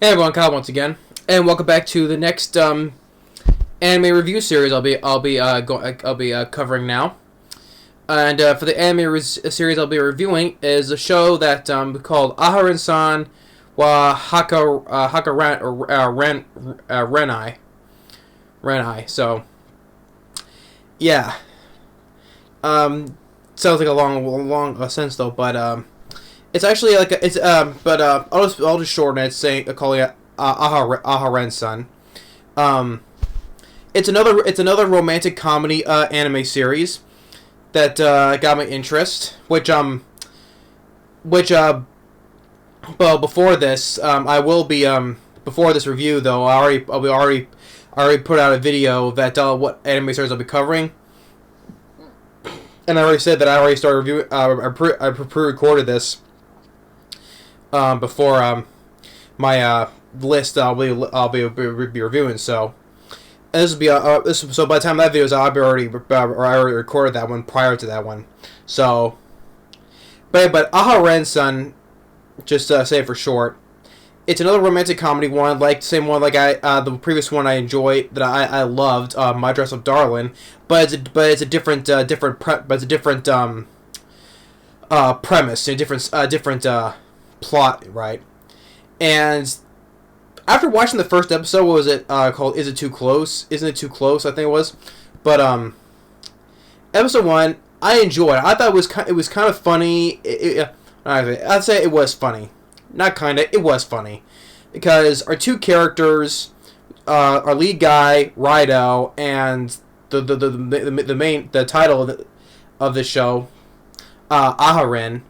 Hey everyone, Kyle once again, and welcome back to the next anime review series I'll be covering now. And for the series I'll be reviewing is a show that called Aharen-San wa Hakarenai. So yeah, sounds like a long sentence though, but it's actually like I'll just shorten it, saying calling it Aharen-San. It's another romantic comedy anime series that got my interest. Well, before this, I will be before this review though. I already put out a video that what anime series I'll be covering, and I already said that I already started reviewing. I pre-recorded this before my list I'll be reviewing. So and this will be so by the time that video is out, I already recorded that one prior to that one. So, but Aharen-San, just say it for short, it's another romantic comedy one, like the same one like the previous one I enjoyed that I loved, My Dress Up Darling, but it's a different premise, a different plot, right? And after watching the first episode, what was it called? Is It Too Close? Isn't It Too Close? I think it was. But episode one, I enjoyed. I thought it was kind of funny. I'd say it was funny, not kinda. It was funny because our two characters, our lead guy Rido, and the title of the show, Aharen.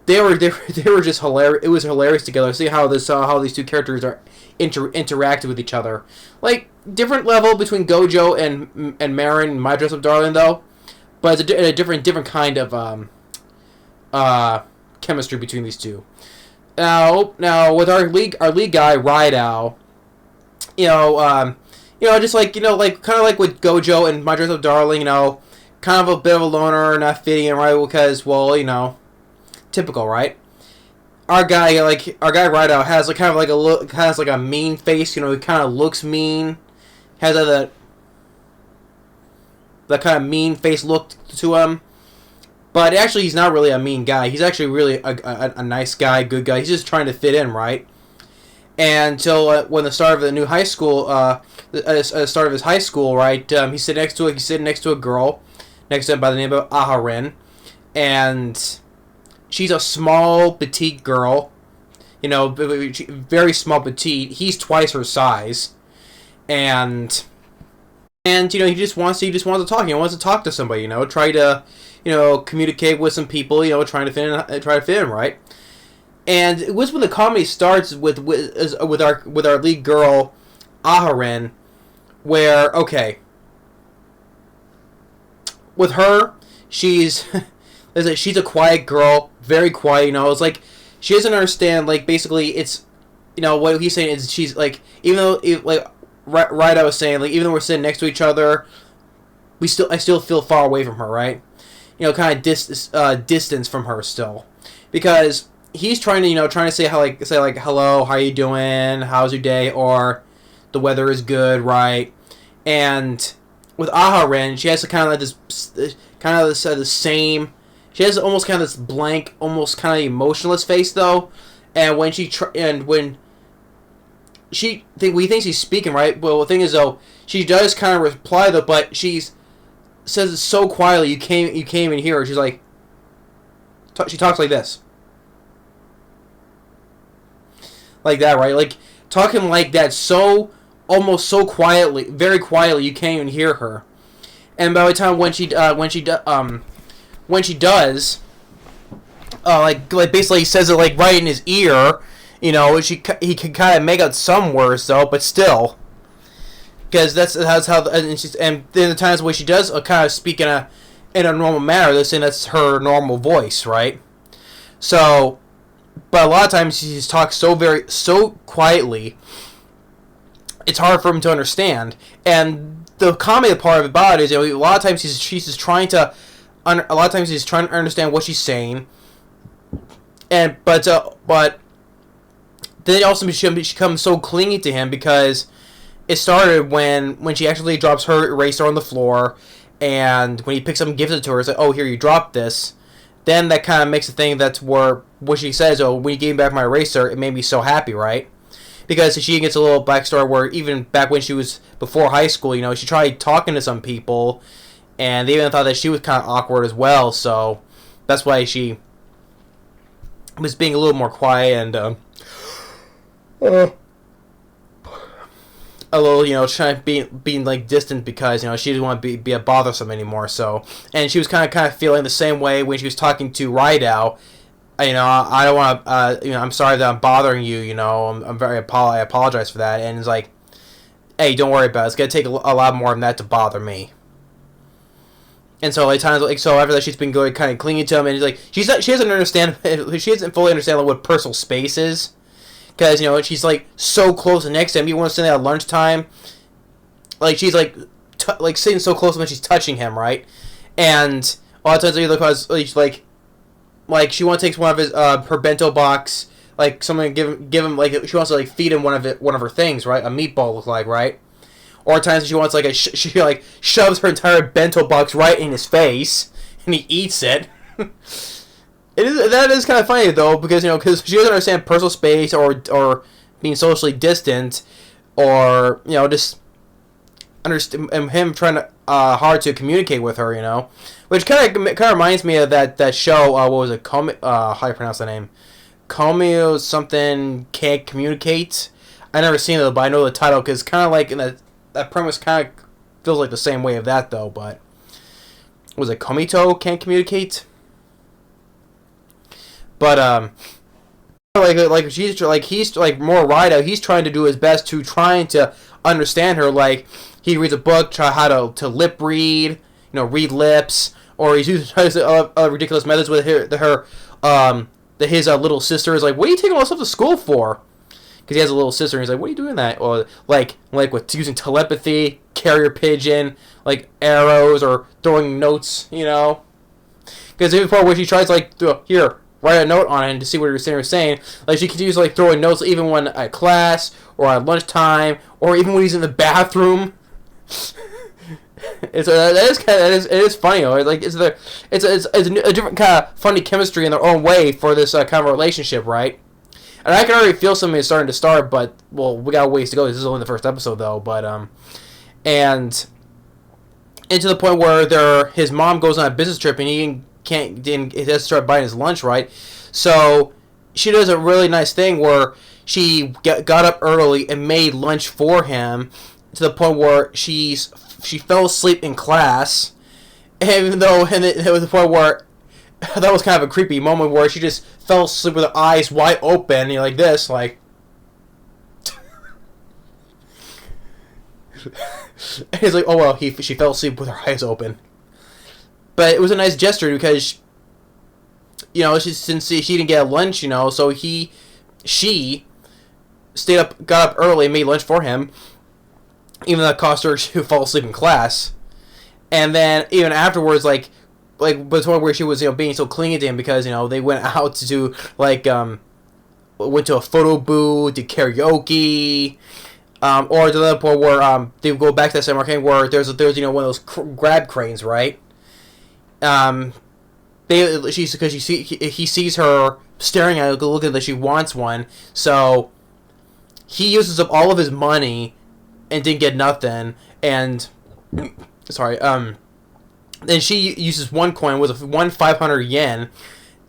They were just hilarious. It was hilarious together. See how these two characters are interacted with each other, like different level between Gojo and Marin and My Dress Up Darling though, but it's a different kind of chemistry between these two. Now with our lead guy Rido, just like kind of like with Gojo and My Dress Up Darling, kind of a bit of a loner, not fitting in right because typical, right? Our guy Rido has has like a mean face. He kind of looks mean, has that kind of mean face look to him. But actually, he's not really a mean guy. He's actually really a nice guy, good guy. He's just trying to fit in, right? And until when the start of the new high school, start of his high school, right? He's sitting next to a girl, next to him by the name of Aharen, and she's a small, petite girl. Very small, petite. He's twice her size, and he just wants to talk. He wants to talk to somebody. Try to communicate with some people. Trying to fit in, right? And it was when the comedy starts with our lead girl, Aharen, where with her, she's a quiet girl, very quiet. It's like she doesn't understand. Like basically, it's what he's saying is she's like, even though I was saying, like, even though we're sitting next to each other, I still feel far away from her, right? Kind of distance from her still, because he's trying to say hello, how you doing, how's your day, or the weather is good, right? And with Aharen, she has kind of the same. She has almost kind of this blank, almost kind of emotionless face though, and when we think she's speaking, right? Well, the thing is though, she does kind of reply though, but she says it so quietly you can't even hear her. She's like, she talks like this, like that, right? Like talking like that, almost so quietly, very quietly, you can't even hear her. And by the time when she does, like basically he says it like right in his ear, he can kind of make out some words though, but still, because that's how and then the times when she does kind of speak in a normal manner, they're saying that's her normal voice, right? So, but a lot of times she just talks so quietly, it's hard for him to understand. And the comedy part about it is, a lot of times she's just trying to. A lot of times he's trying to understand what she's saying, but then also she becomes so clingy to him because it started when she actually drops her eraser on the floor, and when he picks up and gives it to her, it's like, oh, here, you dropped this. Then that kind of makes a thing that's where what she says, oh, when you gave me back my eraser, it made me so happy, right? Because she gets a little backstory where even back when she was before high school, she tried talking to some people, and they even thought that she was kind of awkward as well, so that's why she was being a little more quiet and a little, trying to being like distant because she didn't want to be a bothersome anymore. So, and she was kind of feeling the same way when she was talking to Rydell. I don't want to. I'm sorry that I'm bothering you. I apologize for that. And it's like, hey, don't worry about it. It's gonna take a lot more than that to bother me. And so so after that, she's been going kind of clinging to him, and he's like, she doesn't fully understand what personal space is. Because, she's, so close next to him. You want to say that at lunchtime. She's, sitting so close when she's touching him, right? And a lot of times, because, she wants to take one of his, her bento box, someone give him, she wants to, feed him one of her things, right? A meatball, look like, right? Or at times she wants, she shoves her entire bento box right in his face, and he eats it. That is kind of funny though, because she doesn't understand personal space or being socially distant, or just understand him trying to hard to communicate with her, which kind of reminds me of that show. What was it? How do you pronounce that name? Comeo something can't communicate. I never seen it, but I know the title because kind of like in that premise kind of feels like the same way of that though. But was it Komito can't communicate? But he's more Rydell. He's trying to do his best to trying to understand her. He reads a book, try how to lip read, read lips, or he's using ridiculous methods with his little sister is like, what are you taking all this stuff to school for? Because he has a little sister, and he's like, what are you doing that? Or with using telepathy, carrier pigeon, arrows, or throwing notes, Because there's a part where she tries here, write a note on it to see what her sister is saying. She can use throwing notes even when at class or at lunchtime or even when he's in the bathroom. It is funny. It's a different kind of funny chemistry in their own way for this kind of relationship, right? And I can already feel something starting to start, but we got a ways to go. This is only the first episode though, but and to the point where his mom goes on a business trip and he has to start buying his lunch, right? So she does a really nice thing where she got up early and made lunch for him to the point where she fell asleep in class, and it was the point where that was kind of a creepy moment where she just fell asleep with her eyes wide open, like this, and he's like, oh well, she fell asleep with her eyes open. But it was a nice gesture because, since she didn't get lunch, so she got up early and made lunch for him, even though it cost her to fall asleep in class. And then even afterwards, but the point where she was, being so clingy to him because, they went out to do, went to a photo booth, did karaoke, or to the point where they go back to that same arcade where there's one of those grab cranes, right? He sees her staring at it, looking like she wants one, so he uses up all of his money and didn't get nothing, and then she uses one coin with one 500 yen,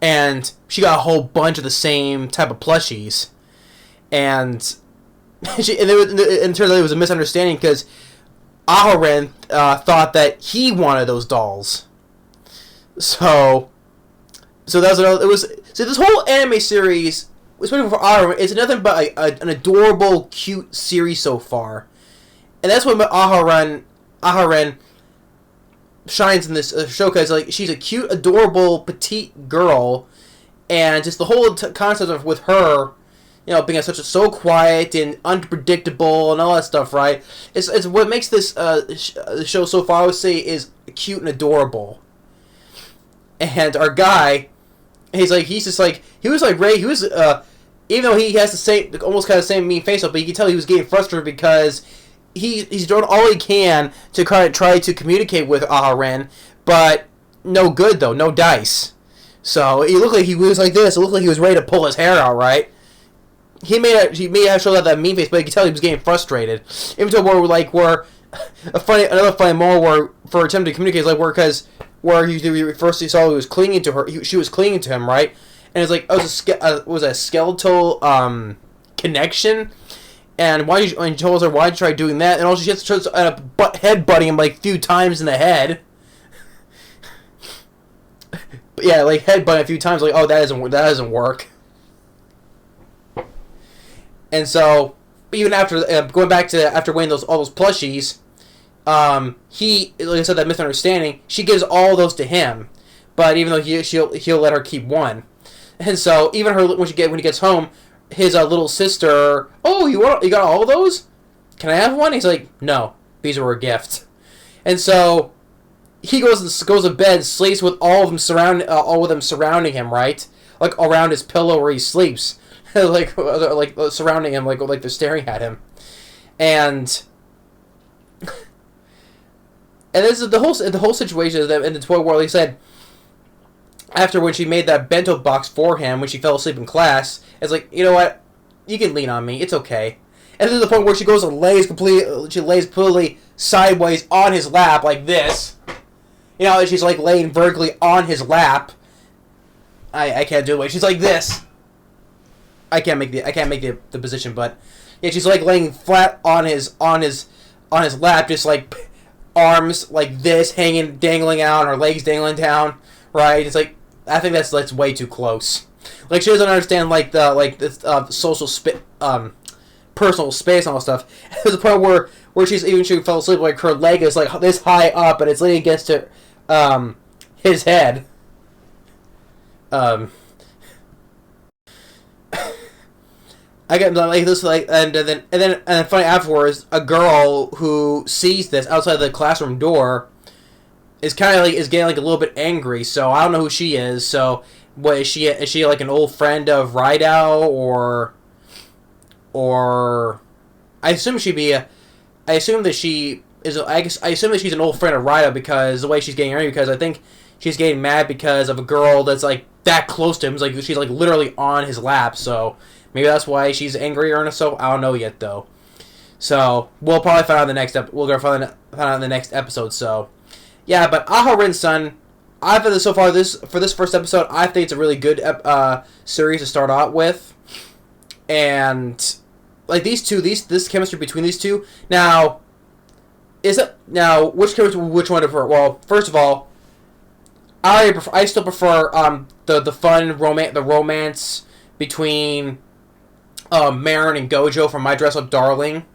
and she got a whole bunch of the same type of plushies, and it turns out it was a misunderstanding because Aharen thought that he wanted those dolls. So that was another. This whole anime series, especially for Aharen, is nothing but an adorable, cute series so far, and that's what Aharen shines in this show because she's a cute, adorable, petite girl, and just the whole concept of with her, being so quiet and unpredictable and all that stuff, right? It's what makes this show so far, I would say, is cute and adorable. And our guy, he was even though he has the same, almost kind of same mean face up, but you can tell he was getting frustrated because he's doing all he can to try to communicate with Aharen, but no good though, no dice. So it looked like he was like this. It looked like he was ready to pull his hair out, right? He may have showed that mean face, but you could tell he was getting frustrated. Even to where another funny moment where for attempting to communicate is like where he first he saw he was clinging to her, she was clinging to him, right? And it's like it was a skeletal connection. And he told her why'd you try doing that, and also she just headbutting him like a few times in the head. But yeah, like headbutting a few times, like, oh, that doesn't work. And so, even after going back to after winning all those plushies, he, like I said, that misunderstanding, she gives all those to him, but even though he'll let her keep one. And so even when he gets home, his little sister, oh, you got all those? Can I have one? He's like, no, these were a gift. And so he goes to bed, sleeps with all of them surrounding him, right? Like around his pillow where he sleeps. like surrounding him, like they're staring at him, and this is the whole situation is that in the point where he said after when she made that bento box for him when she fell asleep in class, it's like, you know what, you can lean on me, it's okay. And this is the point where she goes and lays completely sideways on his lap like this, you know, she's like laying vertically on his lap. I can't do it. She's like this. I can't make the position, but yeah, she's like laying flat on his lap, just like arms like this, dangling out, her legs dangling down, right? It's like, I think that's way too close. Like, she doesn't understand this personal space and all that stuff. There's a part where she fell asleep, like her leg is like this high up, and it's leaning against his head. I get like this, like, and then funny afterwards, a girl who sees this outside the classroom door is getting like a little bit angry. So I don't know who she is. So what is she? Is she like an old friend of Rydell, or I assume she'd be I assume that she is. I assume that she's an old friend of Rydell because the way she's getting angry, because I think she's getting mad because of a girl that's like that close to him. It's like she's like literally on his lap. So maybe that's why she's angry or so. I don't know yet though. So we'll probably find out in the next find out in the next episode. So yeah, but Aharen-San, I thought that so far for this first episode, I think it's a really good series to start out with, and like this chemistry between these two. Now, which one to prefer? Well, first of all, I still prefer the fun romance between Marin and Gojo from My Dress Up Darling.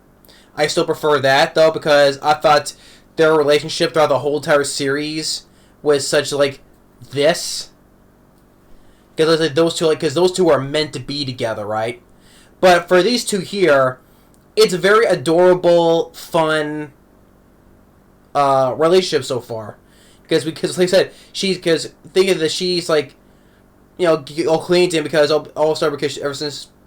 I still prefer that though, because I thought their relationship throughout the whole entire series was such like this. Because like those two are meant to be together, right? But for these two here, it's a very adorable, fun relationship so far. Because like I said, thinking that she's like, you know, all clean to him because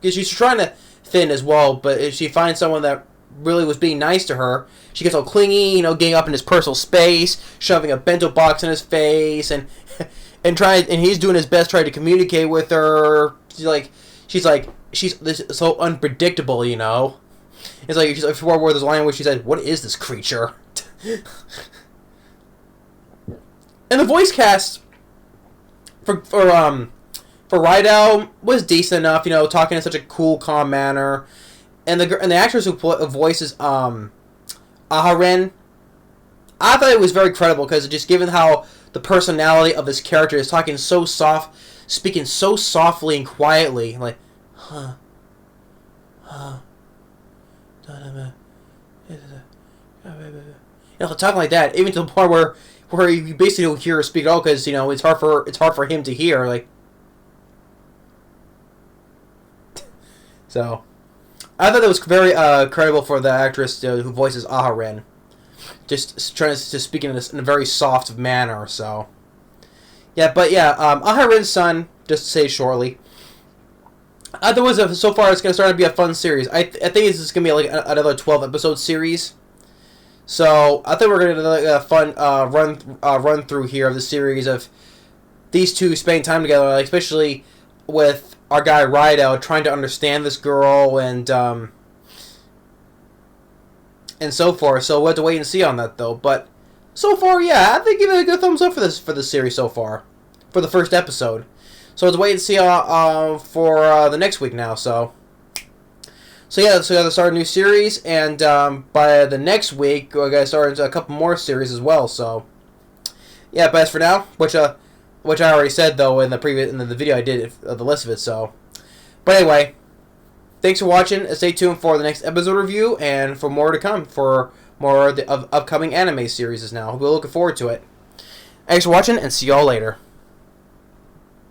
she's trying to fit in as well. But if she finds someone that really was being nice to her, she gets all clingy, you know, getting up in his personal space, shoving a bento box in his face, and he's doing his best trying to communicate with her. She's so unpredictable, you know. It's like she's like where there's a line where she said, "What is this creature?" And the voice cast for Rydell was decent enough, you know, talking in such a cool, calm manner, and the actress who voices Aharen, I thought it was very credible because just given how the personality of this character is talking so soft, speaking so softly and quietly, like, you know, talking like that, even to the point where you basically don't hear her speak at all because, you know, it's hard for him to hear, like. So, I thought that was very credible for the actress who voices Aharen, just trying to speak in a very soft manner. So, yeah, but yeah, Aharen-San, just to say shortly, Otherwise, so far it's going to start to be a fun series. I think this is going to be like another 12 episode series. So I think we're going to do like a fun run through here of the series of these two spending time together, like especially with our guy Rydell trying to understand this girl and so forth. So we'll have to wait and see on that though. But so far, yeah, I think give it a good thumbs up for this series so far, for the first episode. So let's wait and see for the next week now. So yeah, so we got to start a new series, and by the next week we're gonna start a couple more series as well. So yeah, but as for now, which I already said though in the video I did the list of it. So, but anyway, thanks for watching. Stay tuned for the next episode review and for more to come for more of the upcoming anime series now. We're looking forward to it. Thanks for watching, and see y'all later.